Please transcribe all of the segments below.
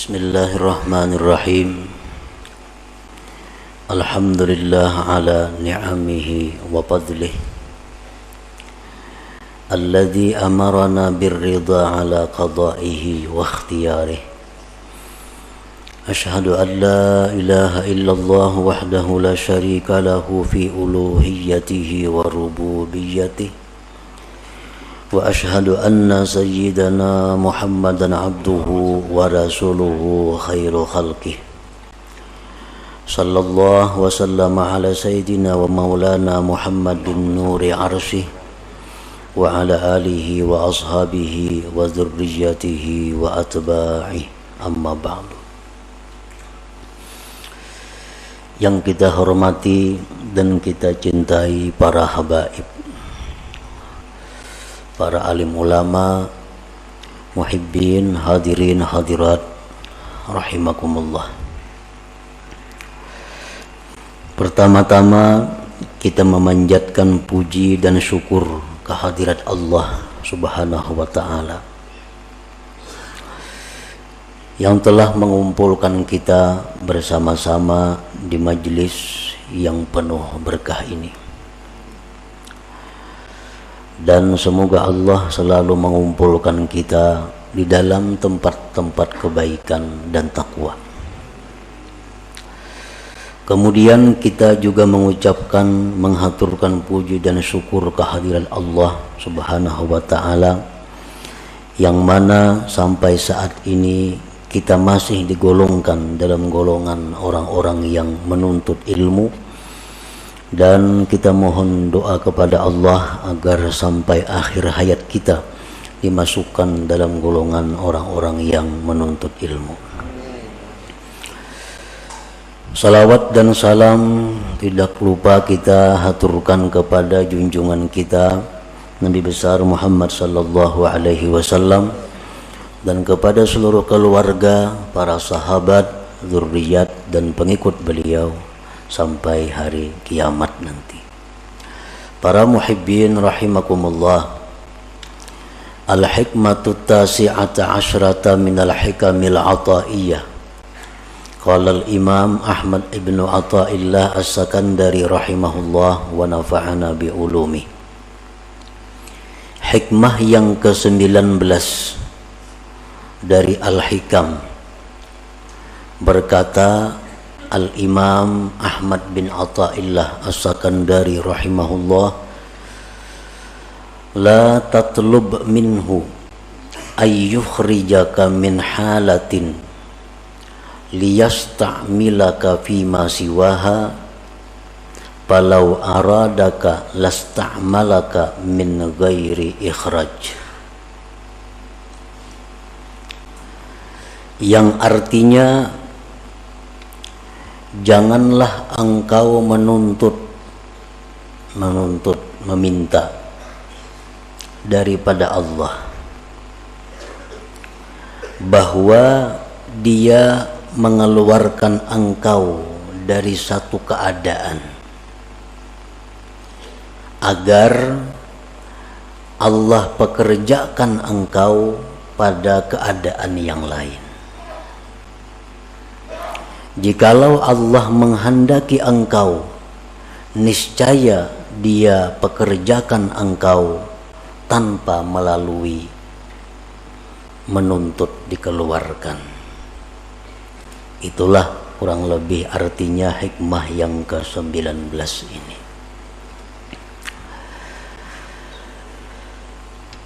Bismillahirrahmanirrahim. Alhamdulillah ala ni'amihi wa fadlih alladhi amarana birridha ala qada'ihi wa ikhtiyarih. Ashhadu an la ilaha illallah wahdahu la syarika lahu fi uluhiyyatihi wa rububiyyatihi. Wa ashhadu anna sayyidana Muhammadan abduhu wa rasuluhu khairu khalqih. Sallallahu wa sallama ala sayyidina wa maulana Muhammadin nuri arsyih wa ala alihi wa ashabihi wa dzurriyyatihi wa atba'ih, amma ba'du. Yang kita hormati dan kita cintai para habaib, para alim ulama, muhibbin, hadirin, hadirat, rahimakumullah. Pertama-tama kita memanjatkan puji dan syukur kehadirat Allah Subhanahu wa ta'ala yang telah mengumpulkan kita bersama-sama di majelis yang penuh berkah ini. Dan semoga Allah selalu mengumpulkan kita di dalam tempat-tempat kebaikan dan takwa. Kemudian kita juga mengucapkan, menghaturkan puji dan syukur kehadiran Allah Subhanahu wa ta'ala yang mana sampai saat ini kita masih digolongkan dalam golongan orang-orang yang menuntut ilmu. Dan kita mohon doa kepada Allah agar sampai akhir hayat kita dimasukkan dalam golongan orang-orang yang menuntut ilmu. Salawat dan salam tidak lupa kita haturkan kepada junjungan kita Nabi besar Muhammad sallallahu alaihi wasallam dan kepada seluruh keluarga, para sahabat, zurriyat dan pengikut beliau sampai hari kiamat nanti. Para muhibbin rahimakumullah, al-hikmatu tasi'ata asyrata minal hikamil ataiyah. Qala al-imam Ahmad ibn Athaillah as-Sakandari rahimahullah wa nafa'ana bi ulumi. Hikmah yang ke-19 dari al-hikam, berkata Al-Imam Ahmad bin Athaillah As-Sakandari rahimahullah, la tatlub minhu ayyukhrijaka min halatin liyasta'milaka fima siwaha falau aradaka lasta'malaka min ghairi ikhraj. Yang artinya, janganlah engkau meminta daripada Allah bahwa Dia mengeluarkan engkau dari satu keadaan agar Allah pekerjakan engkau pada keadaan yang lain. Jikalau Allah menghendaki engkau, niscaya Dia pekerjakan engkau tanpa melalui menuntut dikeluarkan. Itulah kurang lebih artinya hikmah yang ke-19 ini.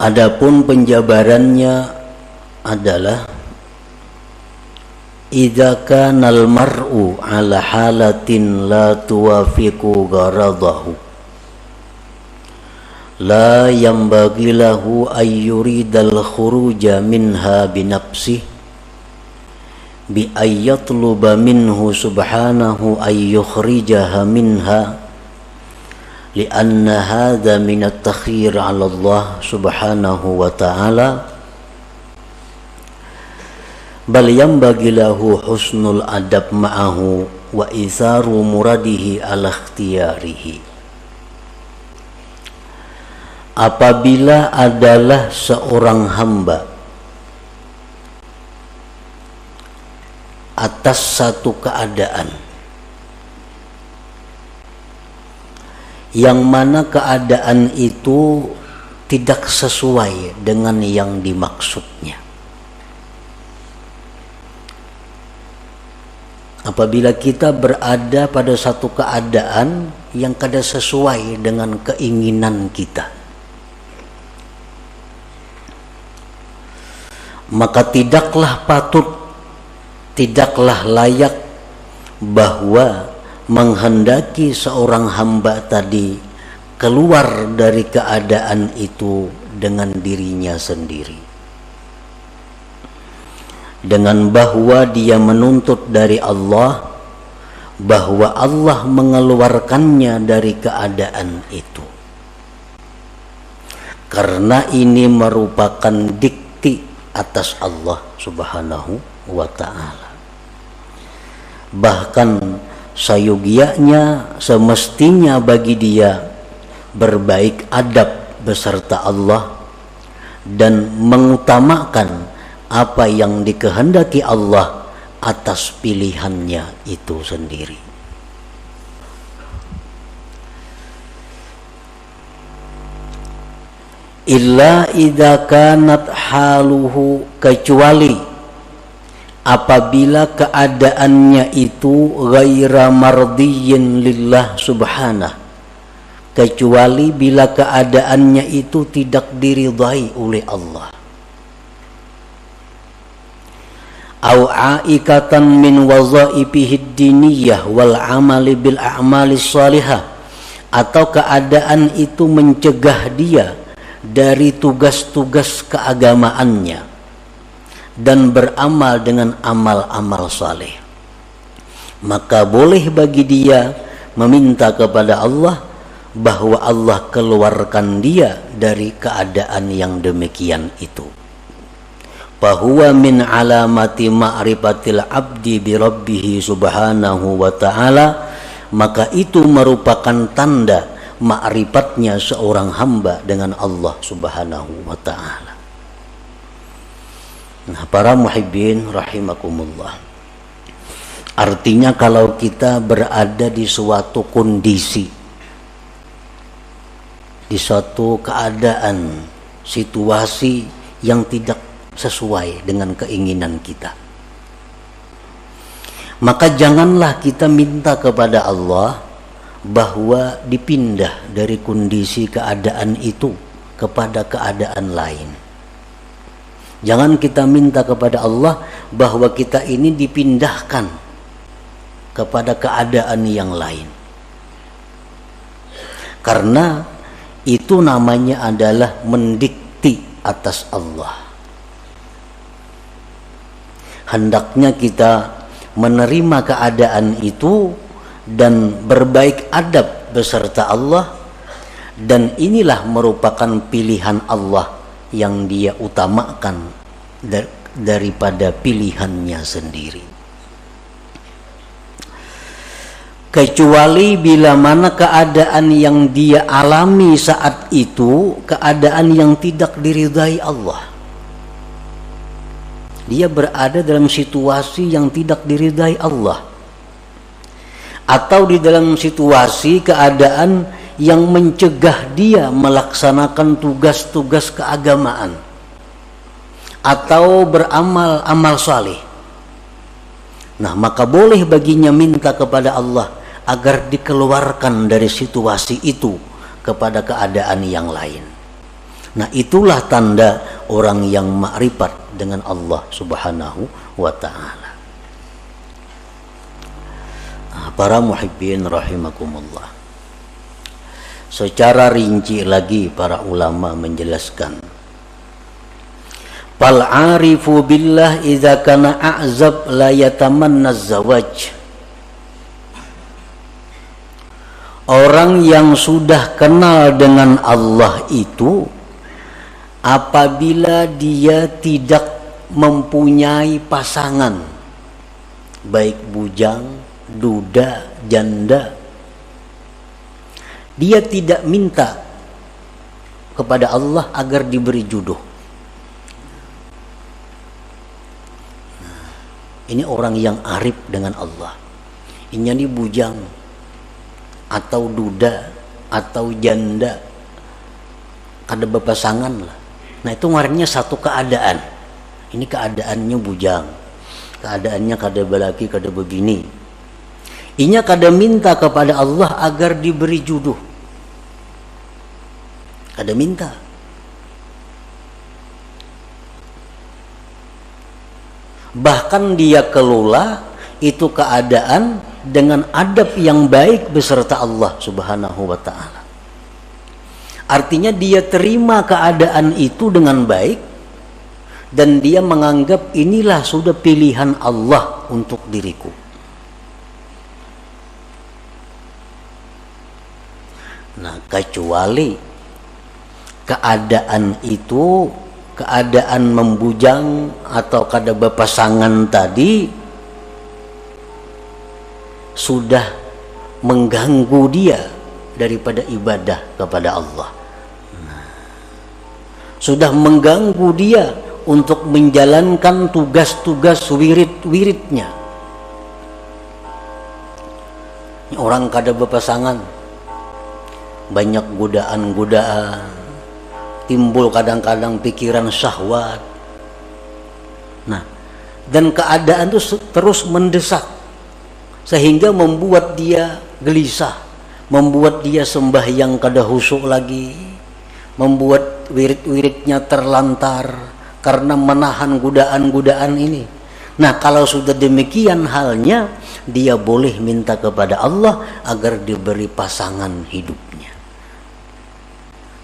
Adapun penjabarannya adalah idza kana al-mar'u ala halatin la tuwafiqu gharadahu la yanbaghi lahu ay yuridal khuruja minha bi nafsihi bi ayyatluba minhu subhanahu ay yukhrijaha minha li'anna hadha min at-takhir 'ala Allah subhanahu wa ta'ala, bal yanbaghi lahu husnul adab ma'ahu wa itharu muradihi ala ikhtiyarihi. Apabila adalah seorang hamba atas satu keadaan yang mana keadaan itu tidak sesuai dengan yang dimaksudnya. Apabila kita berada pada satu keadaan yang kada sesuai dengan keinginan kita, maka tidaklah patut, tidaklah layak bahwa menghendaki seorang hamba tadi keluar dari keadaan itu dengan dirinya sendiri, dengan bahwa dia menuntut dari Allah bahwa Allah mengeluarkannya dari keadaan itu, karena ini merupakan dikti atas Allah Subhanahu wa ta'ala. Bahkan sayogianya semestinya bagi dia berbaik adab beserta Allah dan mengutamakan apa yang dikehendaki Allah atas pilihannya itu sendiri. Illa idza kanat haluhu, kecuali apabila keadaannya itu ghaira mardiyyin lillah subhanah, kecuali bila keadaannya itu tidak diridhai oleh Allah. Au aikatan min wazaifihid diniyah wal amali bil a'malis salihah, atau keadaan itu mencegah dia dari tugas-tugas keagamaannya dan beramal dengan amal-amal saleh, maka boleh bagi dia meminta kepada Allah bahwa Allah keluarkan dia dari keadaan yang demikian itu. Fahuwa min alamati ma'rifatil abdi bi rabbih subhanahu wa ta'ala, maka itu merupakan tanda ma'rifatnya seorang hamba dengan Allah subhanahu wa ta'ala. Nah, para muhibbin rahimakumullah, artinya kalau kita berada di suatu kondisi, di suatu keadaan, situasi yang tidak sesuai dengan keinginan kita, maka janganlah kita minta kepada Allah bahwa dipindah dari kondisi keadaan itu kepada keadaan lain. Jangan kita minta kepada Allah bahwa kita ini dipindahkan kepada keadaan yang lain, karena itu namanya adalah mendikti atas Allah. Hendaknya kita menerima keadaan itu dan berbaik adab beserta Allah, dan inilah merupakan pilihan Allah yang dia utamakan daripada pilihannya sendiri. Kecuali bila mana keadaan yang dia alami saat itu keadaan yang tidak diridhai Allah. Dia berada dalam situasi yang tidak diridhai Allah, atau di dalam situasi keadaan yang mencegah dia melaksanakan tugas-tugas keagamaan atau beramal amal saleh. Nah, maka boleh baginya minta kepada Allah agar dikeluarkan dari situasi itu kepada keadaan yang lain. Nah, itulah tanda orang yang ma'rifat dengan Allah subhanahu wa ta'ala. Nah, para muhibbin rahimakumullah, secara rinci lagi para ulama menjelaskan, fal arifu billah idza kana a'zab la yatamanna zawaj. Orang yang sudah kenal dengan Allah itu, apabila dia tidak mempunyai pasangan, baik bujang, duda, janda, dia tidak minta kepada Allah agar diberi jodoh. Ini orang yang arif dengan Allah. Ini nih bujang atau duda atau janda, kada berpasangan lah. Nah itu ngarannya satu keadaan. Ini keadaannya bujang, keadaannya kada belaki, kada begini. Inya kada minta kepada Allah agar diberi jodoh, kada minta. Bahkan dia kelola itu keadaan dengan adab yang baik beserta Allah Subhanahu wa ta'ala. Artinya dia terima keadaan itu dengan baik dan dia menganggap inilah sudah pilihan Allah untuk diriku. Nah, kecuali keadaan itu, keadaan membujang atau kada berpasangan tadi sudah mengganggu dia daripada ibadah kepada Allah. Sudah mengganggu dia untuk menjalankan tugas-tugas wirid-wiridnya. Orang kada berpasangan, banyak godaan-godaan, timbul kadang-kadang pikiran syahwat. Nah, dan keadaan itu terus mendesak sehingga membuat dia gelisah, membuat dia sembahyang kada khusyuk lagi, membuat wirid-wiridnya terlantar karena menahan godaan-godaan ini. Nah, kalau sudah demikian halnya, dia boleh minta kepada Allah agar diberi pasangan hidupnya.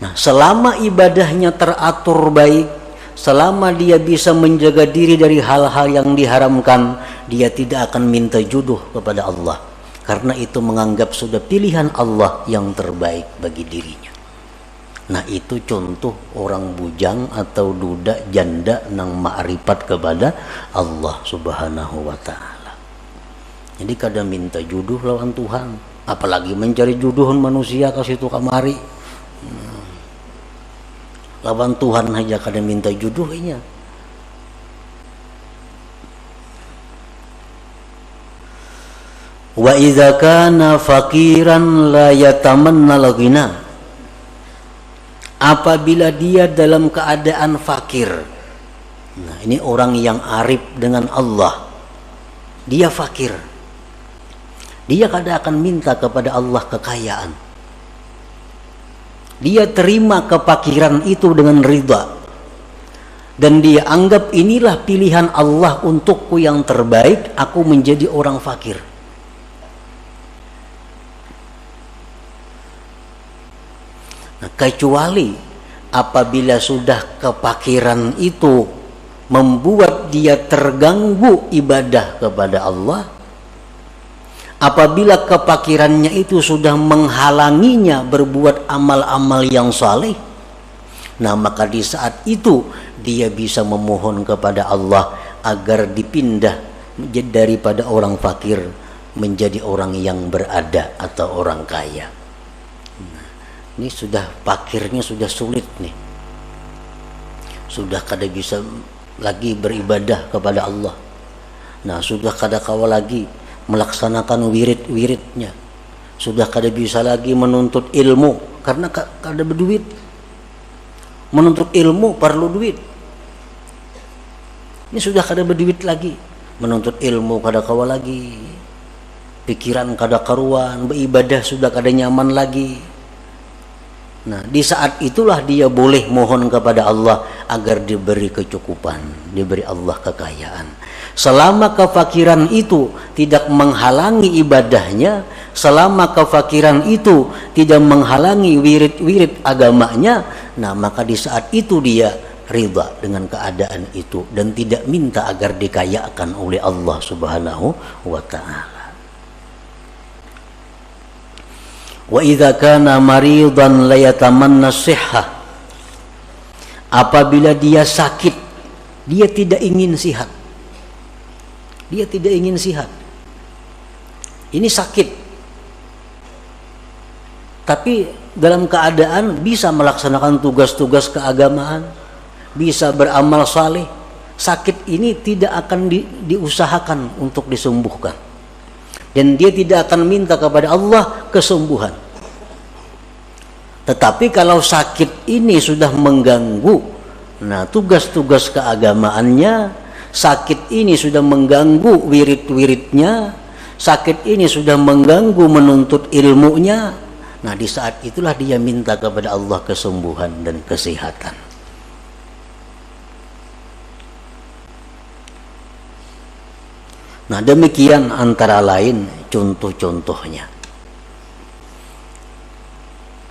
Nah, selama ibadahnya teratur baik, selama dia bisa menjaga diri dari hal-hal yang diharamkan, dia tidak akan minta jodoh kepada Allah, karena itu menganggap sudah pilihan Allah yang terbaik bagi dirinya. Nah, itu contoh orang bujang atau duda janda nang ma'rifat kepada Allah Subhanahu wa ta'ala. Jadi kada minta jodoh lawan Tuhan, apalagi mencari jodoh manusia ke situ kamari. Lawan Tuhan aja kada minta jodohnya. Wa idza kana faqiran la yatamanna al-ghina. Apabila dia dalam keadaan fakir. Nah, ini orang yang arif dengan Allah. Dia fakir. Dia kada akan minta kepada Allah kekayaan. Dia terima kefakiran itu dengan ridha, dan dia anggap inilah pilihan Allah untukku yang terbaik, aku menjadi orang fakir. Nah, kecuali apabila sudah kefakiran itu membuat dia terganggu ibadah kepada Allah, apabila kefakirannya itu sudah menghalanginya berbuat amal-amal yang saleh, nah maka di saat itu dia bisa memohon kepada Allah agar dipindah daripada orang fakir menjadi orang yang berada atau orang kaya. Nah, ini sudah fakirnya sudah sulit nih, sudah kada bisa lagi beribadah kepada Allah. Nah, sudah kada kawal lagi melaksanakan wirid-wiridnya, sudah kada bisa lagi menuntut ilmu karena kada berduit. Menuntut ilmu perlu duit. Ini sudah kada berduit lagi, menuntut ilmu kada kawal lagi, pikiran kada karuan, beribadah sudah kada nyaman lagi. Nah, di saat itulah dia boleh mohon kepada Allah agar diberi kecukupan, diberi Allah kekayaan. Selama kefakiran itu tidak menghalangi ibadahnya, selama kefakiran itu tidak menghalangi wirid-wirid agamanya, nah maka di saat itu dia ridha dengan keadaan itu dan tidak minta agar dikayakan oleh Allah Subhanahu wa ta'ala. Wa idza kana maridan la yatamanna sihhah. Apabila dia sakit, dia tidak ingin sihat. Dia tidak ingin sihat. Ini sakit. Tapi dalam keadaan bisa melaksanakan tugas-tugas keagamaan, bisa beramal saleh, sakit ini tidak akan diusahakan untuk disembuhkan, dan dia tidak akan minta kepada Allah kesembuhan. Tetapi kalau sakit ini sudah mengganggu, nah tugas-tugas keagamaannya, sakit ini sudah mengganggu wirid-wiridnya, sakit ini sudah mengganggu menuntut ilmunya, nah di saat itulah dia minta kepada Allah kesembuhan dan kesehatan. Nah demikian antara lain contoh-contohnya.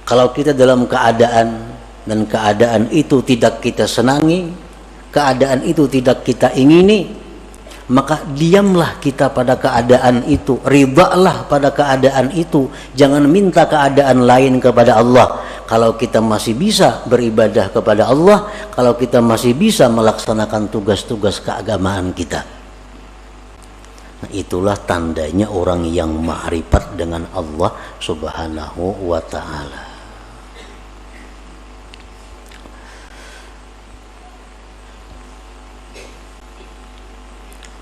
Kalau kita dalam keadaan dan keadaan itu tidak kita senangi, keadaan itu tidak kita ingini, maka diamlah kita pada keadaan itu, ridhalah pada keadaan itu, jangan minta keadaan lain kepada Allah. Kalau kita masih bisa beribadah kepada Allah, kalau kita masih bisa melaksanakan tugas-tugas keagamaan kita, nah itulah tandanya orang yang ma'rifat dengan Allah Subhanahu wa ta'ala.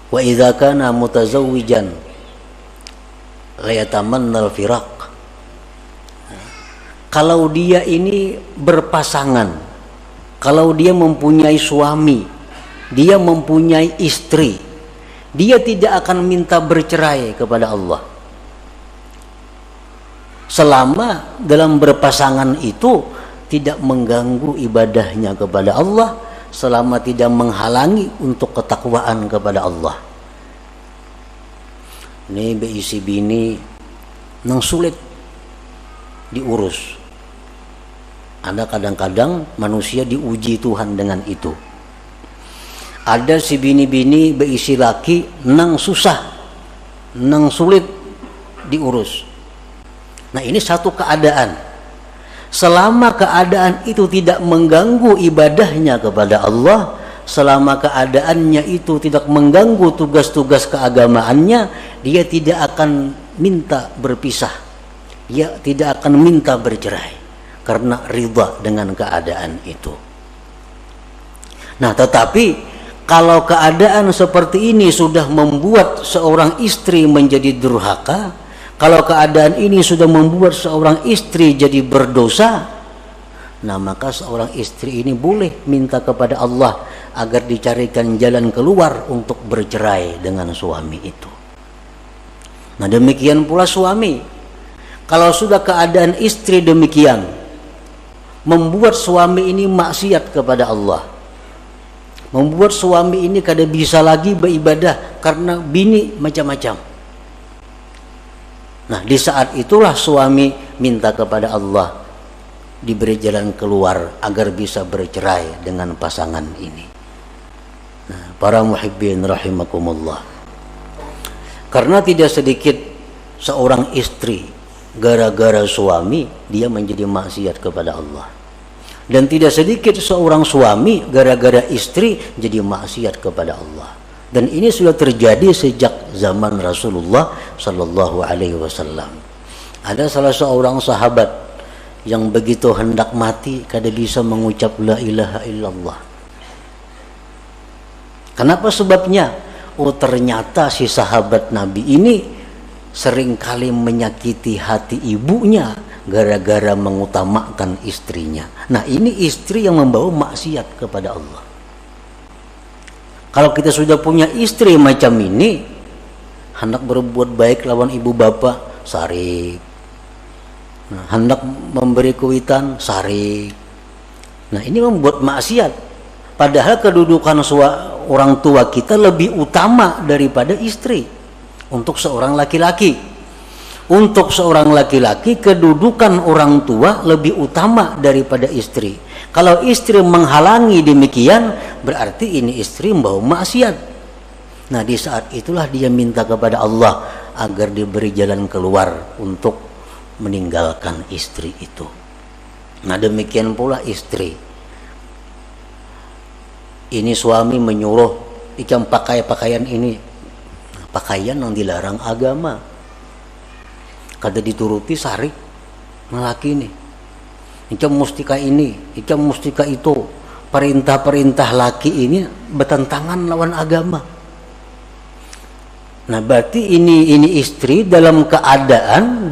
Wa idza kana mutazawwijan la yatamanna al-firaq. Kalau dia ini berpasangan, kalau dia mempunyai suami, dia mempunyai istri, dia tidak akan minta bercerai kepada Allah selama dalam berpasangan itu tidak mengganggu ibadahnya kepada Allah, selama tidak menghalangi untuk ketakwaan kepada Allah. Ini beisi bini nang sulit diurus. Ada kadang-kadang manusia diuji Tuhan dengan itu. Ada si bini-bini beisi laki nang susah, nang sulit diurus. Nah ini satu keadaan. Selama keadaan itu tidak mengganggu ibadahnya kepada Allah, selama keadaannya itu tidak mengganggu tugas-tugas keagamaannya, dia tidak akan minta berpisah, dia tidak akan minta bercerai karena ridha dengan keadaan itu. Nah tetapi kalau keadaan seperti ini sudah membuat seorang istri menjadi durhaka, kalau keadaan ini sudah membuat seorang istri jadi berdosa, nah maka seorang istri ini boleh minta kepada Allah agar dicarikan jalan keluar untuk bercerai dengan suami itu. Nah demikian pula suami, kalau sudah keadaan istri demikian membuat suami ini maksiat kepada Allah, membuat suami ini kada bisa lagi beribadah karena bini macam-macam, nah di saat itulah suami minta kepada Allah diberi jalan keluar agar bisa bercerai dengan pasangan ini. Nah, para muhibbin rahimakumullah, karena tidak sedikit seorang istri gara-gara suami dia menjadi maksiat kepada Allah, dan tidak sedikit seorang suami gara-gara istri jadi maksiat kepada Allah. Dan ini sudah terjadi sejak zaman Rasulullah Sallallahu Alaihi Wasallam. Ada salah seorang sahabat yang begitu hendak mati kada bisa mengucap la ilaha illallah. Kenapa sebabnya? Oh ternyata si sahabat Nabi ini seringkali menyakiti hati ibunya gara-gara mengutamakan istrinya. Nah ini istri yang membawa maksiat kepada Allah. Kalau kita sudah punya istri macam ini, hendak berbuat baik lawan ibu bapak, sarik. Nah, hendak memberi kuitan, sarik. Nah ini membuat maksiat. Padahal kedudukan orang tua kita lebih utama daripada istri. Untuk seorang laki-laki, untuk seorang laki-laki kedudukan orang tua lebih utama daripada istri. Kalau istri menghalangi demikian, berarti ini istri membawa maksiat. Nah di saat itulah dia minta kepada Allah agar diberi jalan keluar untuk meninggalkan istri itu. Nah demikian pula istri. Ini suami menyuruh ikam pakai pakaian ini, pakaian yang dilarang agama, kada dituruti sarik lelaki ini. Ikam mustika ini, ikam mustika itu, perintah-perintah laki ini bertentangan lawan agama. Nah, berarti ini istri dalam keadaan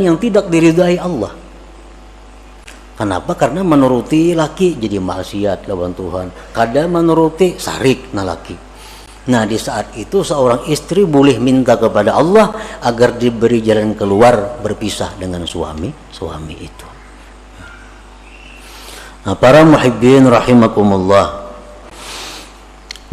yang tidak diridhai Allah. Kenapa? Karena menuruti laki jadi maksiat lawan Tuhan. Kadang menuruti sarik na laki. Nah, di saat itu seorang istri boleh minta kepada Allah agar diberi jalan keluar berpisah dengan suami itu. Nah, para muhibbin rahimakumullah.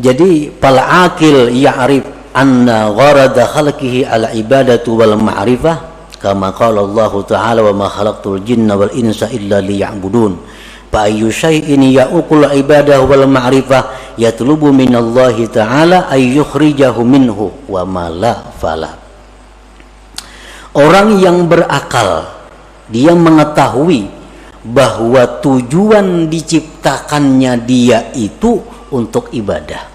Jadi fal aqil ya'rif anna gharada khalqihi ala ibadatu wal ma'rifah kama qala Allah ta'ala wa ma khalaqtul jinna wal insa illa liya'budun fa ayyu syai'in ya'uqul ibadah wal ma'rifah yatlubu minallahi ta'ala ay yukhrijahu minhu wa ma la fala. Orang yang berakal dia mengetahui bahwa tujuan diciptakannya dia itu untuk ibadah.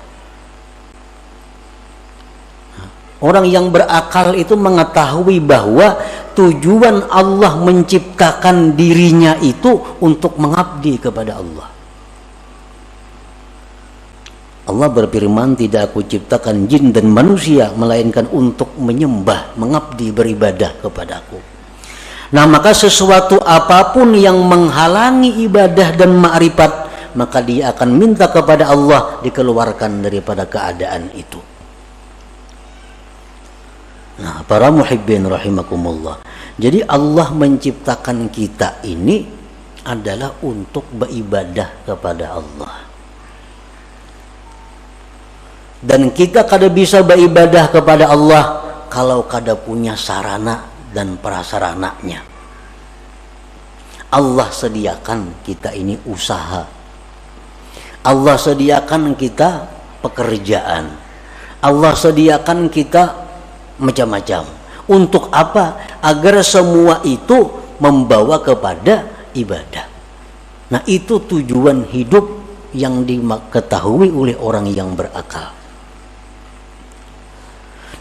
Orang yang berakal itu mengetahui bahwa tujuan Allah menciptakan dirinya itu untuk mengabdi kepada Allah. Allah berfirman, tidak aku ciptakan jin dan manusia melainkan untuk menyembah, mengabdi, beribadah kepadaku. Nah, maka sesuatu apapun yang menghalangi ibadah dan ma'rifat, maka dia akan minta kepada Allah dikeluarkan daripada keadaan itu. Nah, para muhibbin rahimakumullah. Jadi Allah menciptakan kita ini adalah untuk beribadah kepada Allah. Dan kita kada bisa beribadah kepada Allah kalau kada punya sarana dan prasarananya. Allah sediakan kita ini usaha. Allah sediakan kita pekerjaan. Allah sediakan kita macam-macam. Untuk apa? Agar semua itu membawa kepada ibadah. Nah, itu tujuan hidup yang diketahui oleh orang yang berakal.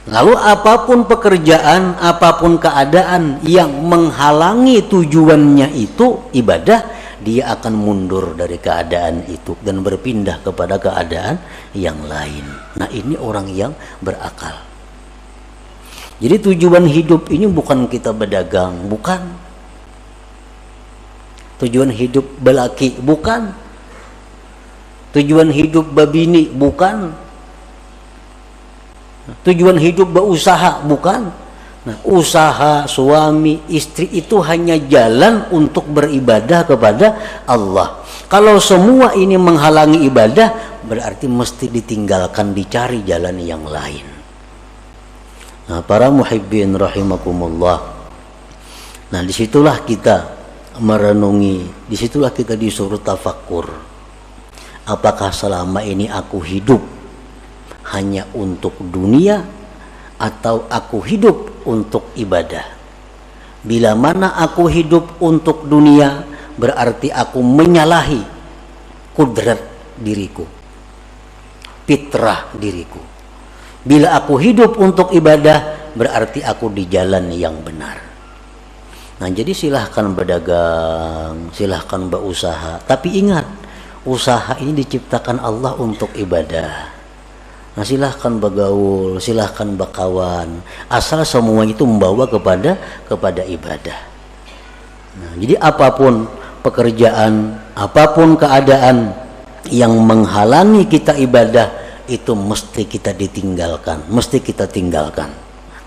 Lalu apapun pekerjaan, apapun keadaan yang menghalangi tujuannya itu ibadah, dia akan mundur dari keadaan itu dan berpindah kepada keadaan yang lain. Nah, ini orang yang berakal. Jadi tujuan hidup ini bukan kita berdagang, bukan. Tujuan hidup belaki, bukan. Tujuan hidup babini, bukan. Tujuan hidup berusaha, bukan. Nah, usaha suami istri itu hanya jalan untuk beribadah kepada Allah. Kalau semua ini menghalangi ibadah, berarti mesti ditinggalkan, dicari jalan yang lain. Nah, para muhibbin rahimakumullah. Nah, disitulah kita merenungi, disitulah kita disuruh tafakkur. Apakah selama ini aku hidup hanya untuk dunia atau aku hidup untuk ibadah? Bila mana aku hidup untuk dunia, berarti aku menyalahi kudrat diriku, fitrah diriku. Bila aku hidup untuk ibadah, berarti aku di jalan yang benar. Nah, jadi silahkan berdagang, silahkan berusaha. Tapi ingat, usaha ini diciptakan Allah untuk ibadah. Nah, silahkan bergaul, silahkan berkawan. Asal semua itu membawa kepada ibadah. Nah, jadi apapun pekerjaan, apapun keadaan yang menghalangi kita ibadah, itu mesti kita ditinggalkan, mesti kita tinggalkan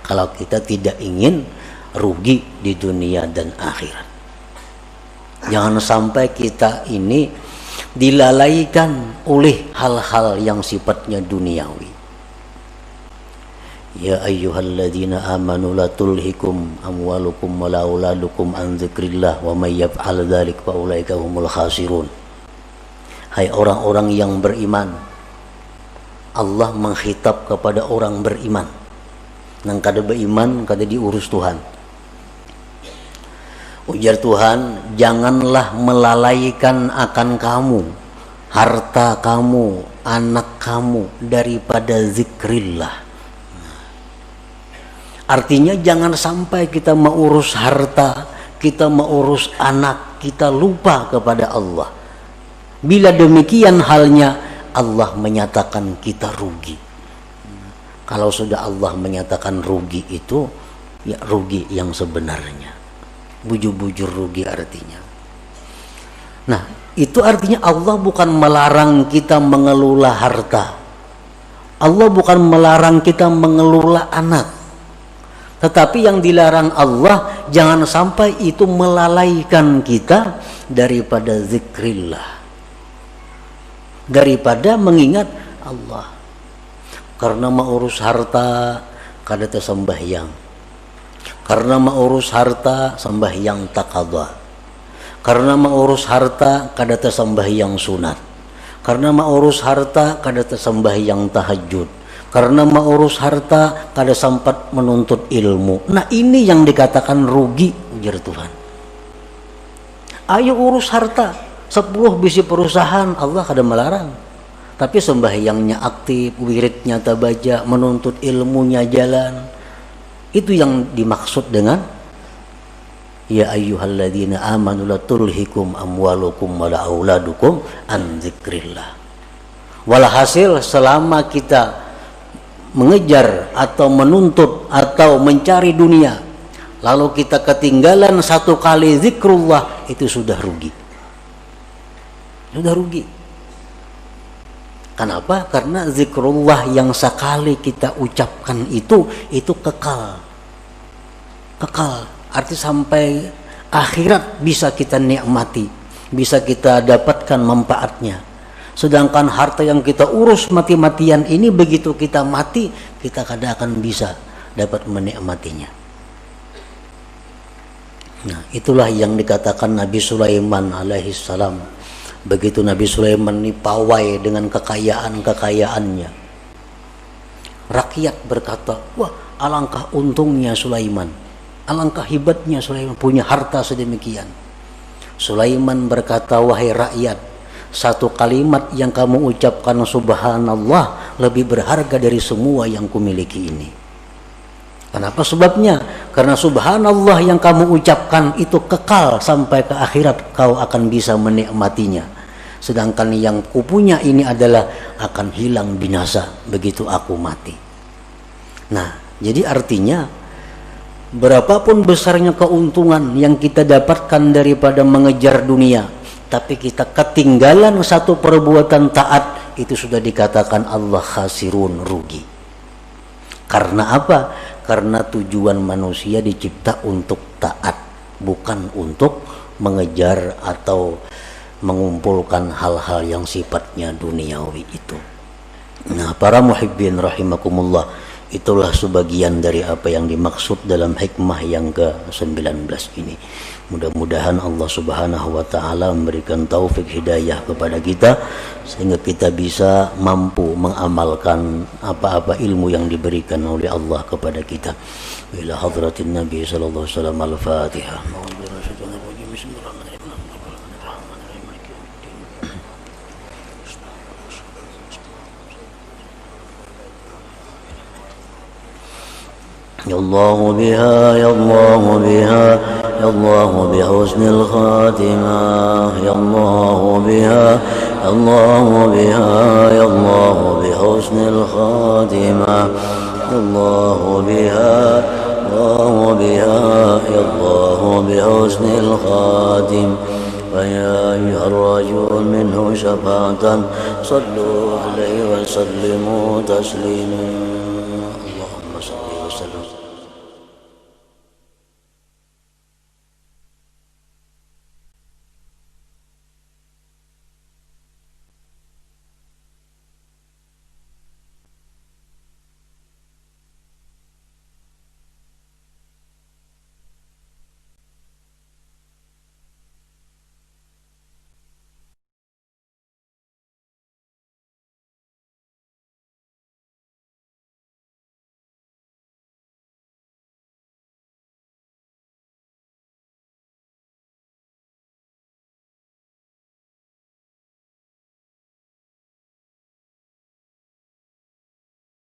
kalau kita tidak ingin rugi di dunia dan akhirat. Jangan sampai kita ini dilalaikan oleh hal-hal yang sifatnya duniawi. Ya ayyuhalladzina amanu la tulhikum amwalukum wala auladukum an dzikrillah wa may yaf'al dzalik fa ulaika humul khasirun. Hai orang-orang yang beriman, Allah menghitab kepada orang beriman. Nang kada beriman kada diurus Tuhan. Ujar Tuhan, janganlah melalaikan akan kamu, harta kamu, anak kamu daripada zikrillah. Artinya jangan sampai kita mengurus harta, kita mengurus anak, kita lupa kepada Allah. Bila demikian halnya, Allah menyatakan kita rugi. Kalau sudah Allah menyatakan rugi itu, ya rugi yang sebenarnya. Bujur-bujur rugi artinya. Nah, itu artinya Allah bukan melarang kita mengelola harta. Allah bukan melarang kita mengelola anak. Tetapi yang dilarang Allah, jangan sampai itu melalaikan kita daripada zikrillah, daripada mengingat Allah. Karena mau urus harta kada sembahyang, karena mau urus harta sembahyang taqadha, karena mau urus harta kada sembahyang sunat, karena mau urus harta kada sembahyang tahajud, karena mau urus harta kada sempat menuntut ilmu. Nah, ini yang dikatakan rugi, ujar Tuhan. Ayo urus harta, 10 bisi perusahaan, Allah kada melarang. Tapi sembahyangnya aktif, wiridnya tabaja, menuntut ilmunya jalan. Itu yang dimaksud dengan ya ayyuhalladzina amanu la tulhikum amwalukum wala auladukum an dzikrillah. Walhasil selama kita mengejar atau menuntut atau mencari dunia, lalu kita ketinggalan satu kali zikrullah, itu sudah rugi. Sudah rugi. Kenapa? Karena zikrullah yang sekali kita ucapkan itu kekal. Kekal, arti sampai akhirat bisa kita nikmati, bisa kita dapatkan manfaatnya. Sedangkan harta yang kita urus mati-matian ini, begitu kita mati, kita kadang akan bisa dapat menikmatinya. Nah, itulah yang dikatakan Nabi Sulaiman alaihissalam. Begitu Nabi Sulaiman ini pawai dengan kekayaan-kekayaannya, rakyat berkata, wah alangkah untungnya Sulaiman, alangkah hebatnya Sulaiman punya harta sedemikian. Sulaiman berkata, wahai rakyat, satu kalimat yang kamu ucapkan subhanallah lebih berharga dari semua yang kumiliki ini. Kenapa sebabnya? Karena subhanallah yang kamu ucapkan itu kekal sampai ke akhirat, kau akan bisa menikmatinya. Sedangkan yang kupunya ini adalah akan hilang binasa begitu aku mati. Nah, jadi artinya berapapun besarnya keuntungan yang kita dapatkan daripada mengejar dunia, tapi kita ketinggalan satu perbuatan taat, itu sudah dikatakan Allah khasirun, rugi. Karena apa? Karena tujuan manusia dicipta untuk taat, bukan untuk mengejar atau mengumpulkan hal-hal yang sifatnya duniawi itu. Nah, para muhibbin rahimakumullah, itulah sebagian dari apa yang dimaksud dalam hikmah yang ke-19 ini. Mudah-mudahan Allah Subhanahu wa taala memberikan taufik hidayah kepada kita sehingga kita bisa mampu mengamalkan apa-apa ilmu yang diberikan oleh Allah kepada kita. Ila hadratin Nabi sallallahu alaihi wasallam, al-Fatihah. Ya Allah biha, ya Allah biha, ya Allah bi husnil khatimah, ya Allah biha, ya Allah biha, ya Allah bi husnil khatimah, ya Allah biha, ya Allah biha, ya Allah bi husnil khatim. فيا أيها الرجل منه شفاعة صلوا عليه وسلموا تسليما.